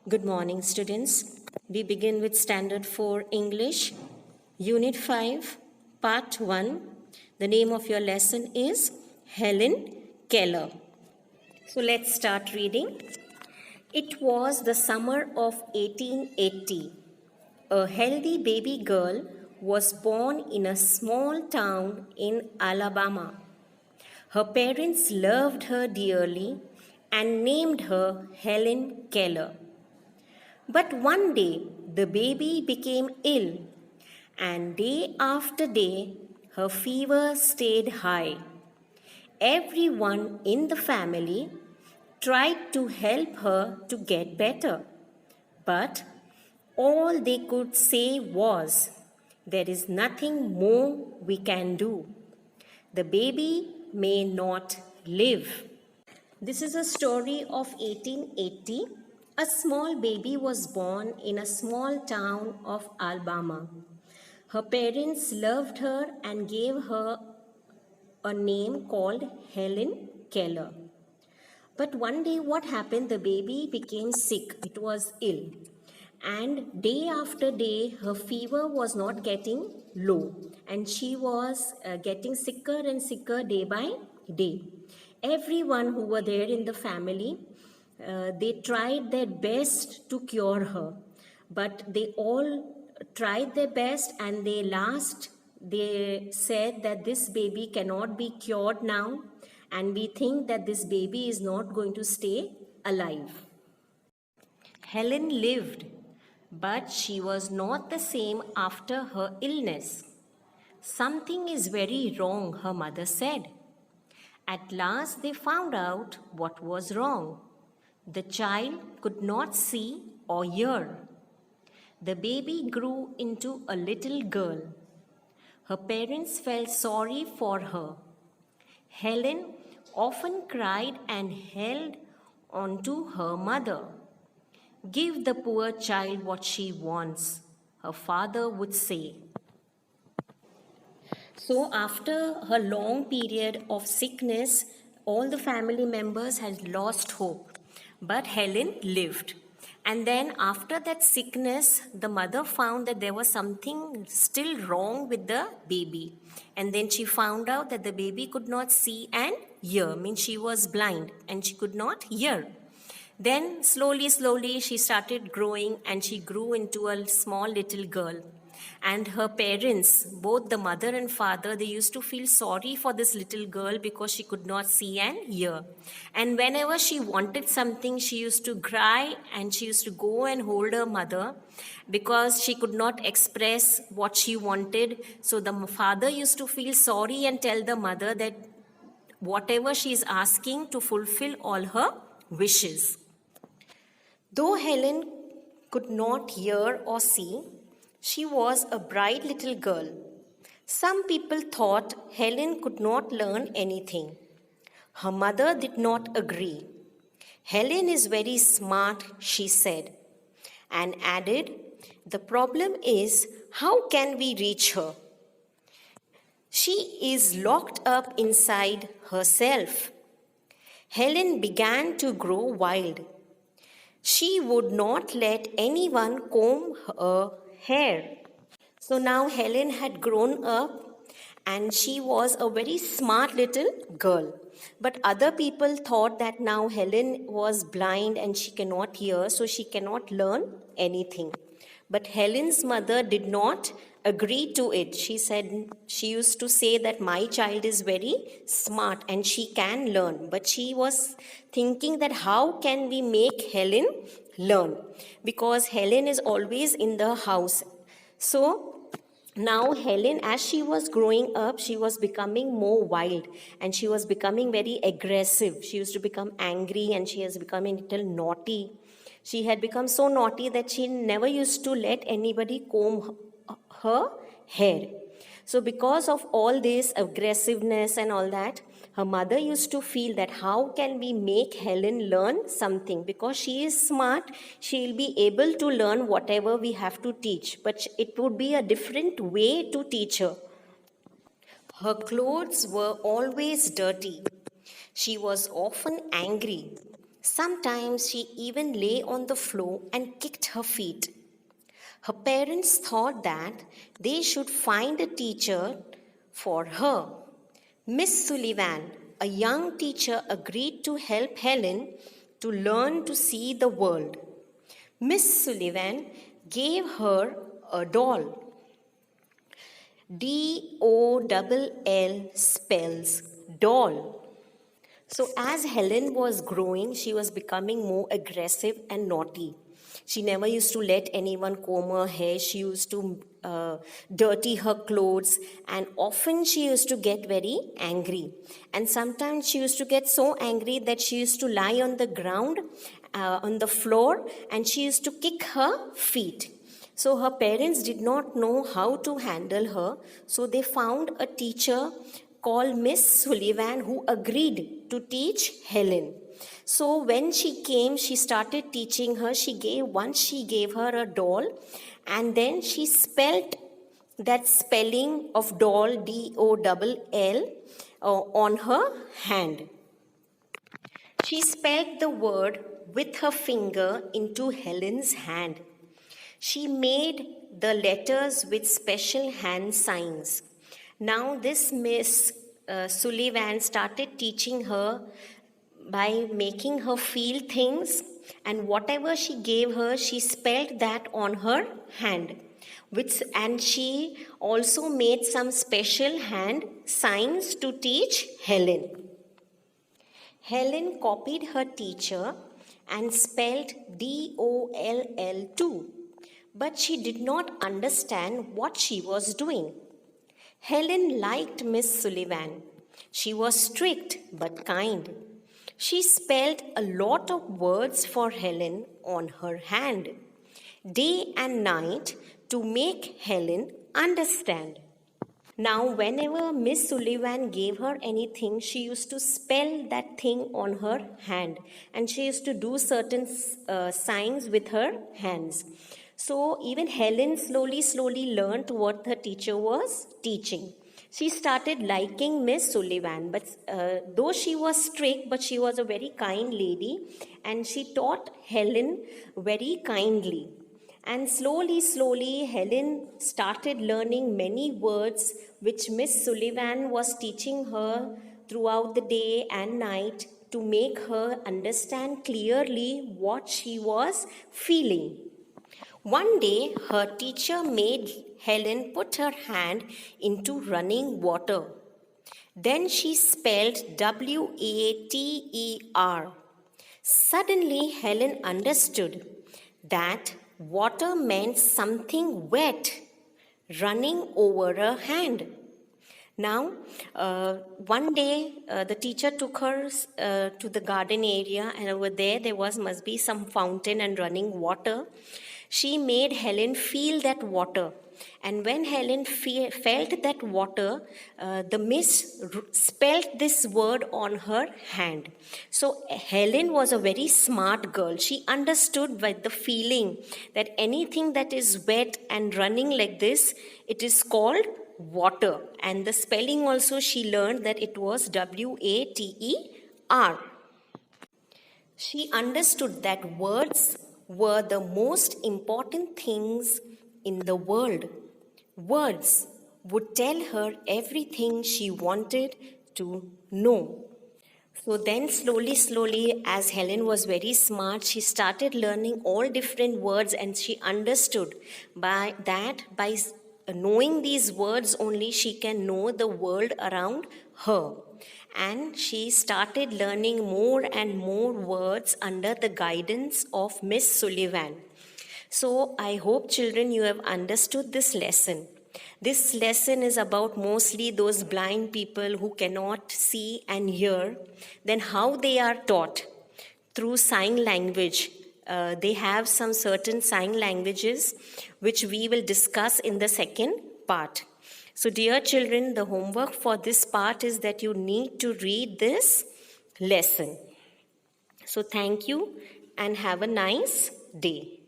Good morning, students. We begin with Standard 4 English, Unit 5, Part 1. The name of your lesson is Helen Keller. So let's start reading. It was the summer of 1880. A healthy baby girl was born in a small town in Alabama. Her parents loved her dearly and named her Helen Keller. But one day the baby became ill, and day after day her fever stayed high. Everyone in the family tried to help her to get better, but all they could say was, "There is nothing more we can do. The baby may not live." This is a story of 1880. A small baby was born in a small town of Alabama. Her parents loved her and gave her a name called Helen Keller. But one day, what happened? The baby became sick. It was ill. And day after day, her fever was not getting low. And she was getting sicker and sicker day by day. Everyone who were there in the family, they tried their best to cure her. But they all tried their best, and they said that this baby cannot be cured now, and we think that this baby is not going to stay alive. Helen lived, but she was not the same after her illness. "Something is very wrong," her mother said. At last they found out what was wrong. The child could not see or hear. The baby grew into a little girl. Her parents felt sorry for her. Helen often cried and held on to her mother. "Give the poor child what she wants," her father would say. So after her long period of sickness, all the family members had lost hope. But Helen lived. And then after that sickness, the mother found that there was something still wrong with the baby. And then she found out that the baby could not see and hear, means she was blind and she could not hear. Then slowly she started growing, and she grew into a small little girl. And her parents, both the mother and father, they used to feel sorry for this little girl because she could not see and hear. And whenever she wanted something, she used to cry, and she used to go and hold her mother because she could not express what she wanted. So the father used to feel sorry and tell the mother that whatever she is asking, to fulfill all her wishes. Though Helen could not hear or see, she was a bright little girl. Some people thought Helen could not learn anything. Her mother did not agree. "Helen is very smart," she said, and added, "The problem is, how can we reach her? She is locked up inside herself." Helen began to grow wild. She would not let anyone comb her hair. So now Helen had grown up, and she was a very smart little girl. But other people thought that now Helen was blind and she cannot hear, so she cannot learn anything. But Helen's mother did not agree to it. She used to say that my child is very smart and she can learn. But she was thinking that how can we make Helen learn? Because Helen is always in the house. So now Helen, as she was growing up, she was becoming more wild and she was becoming very aggressive. She used to become angry and she has become a little naughty. She had become so naughty that she never used to let anybody comb her hair. So because of all this aggressiveness and all that, her mother used to feel that how can we make Helen learn something? Because she is smart, she will be able to learn whatever we have to teach. But it would be a different way to teach her. Her clothes were always dirty. She was often angry. Sometimes she even lay on the floor and kicked her feet. Her parents thought that they should find a teacher for her. Miss Sullivan, a young teacher, agreed to help Helen to learn to see the world. Miss Sullivan gave her a doll. DOLL spells doll. So, as Helen was growing, she was becoming more aggressive and naughty. She never used to let anyone comb her hair. She used to dirty her clothes, and often she used to get very angry. And sometimes she used to get so angry that she used to lie on the ground, on the floor, and she used to kick her feet. So her parents did not know how to handle her, so they found a teacher called Miss Sullivan who agreed to teach Helen. So when she came, she started teaching her. She gave her a doll, and then she spelled that spelling of doll, DOLL, on her hand. She spelled the word with her finger into Helen's hand. She made the letters with special hand signs. Now this Miss Sullivan started teaching her by making her feel things, and whatever she gave her, she spelled that on her hand. And she also made some special hand signs to teach Helen. Helen copied her teacher and spelled DOLL too, but she did not understand what she was doing. Helen liked Miss Sullivan. She was strict but kind. She spelled a lot of words for Helen on her hand, day and night, to make Helen understand. Now, whenever Miss Sullivan gave her anything, she used to spell that thing on her hand, and she used to do certain signs with her hands. So even Helen slowly learned what her teacher was teaching. She started liking Miss Sullivan, but though she was strict, but she was a very kind lady, and she taught Helen very kindly. And slowly, Helen started learning many words which Miss Sullivan was teaching her throughout the day and night to make her understand clearly what she was feeling. One day, her teacher made Helen put her hand into running water. Then she spelled WATER. Suddenly, Helen understood that water meant something wet running over her hand. Now, one day, the teacher took her to the garden area, and over there must be some fountain and running water. She made Helen feel that water. And when Helen felt that water, the miss spelled this word on her hand. So Helen was a very smart girl. She understood by the feeling that anything that is wet and running like this, it is called water. And the spelling also she learned that it was WATER. She understood that words were the most important things in the world. Words would tell her everything she wanted to know. So then slowly, as Helen was very smart, she started learning all different words, and she understood by knowing these words only she can know the world around her. And she started learning more and more words under the guidance of Miss Sullivan. So I hope, children, you have understood this lesson. This lesson is about mostly those blind people who cannot see and hear, then how they are taught through sign language. They have some certain sign languages which we will discuss in the second part. So dear children, the homework for this part is that you need to read this lesson. So thank you and have a nice day.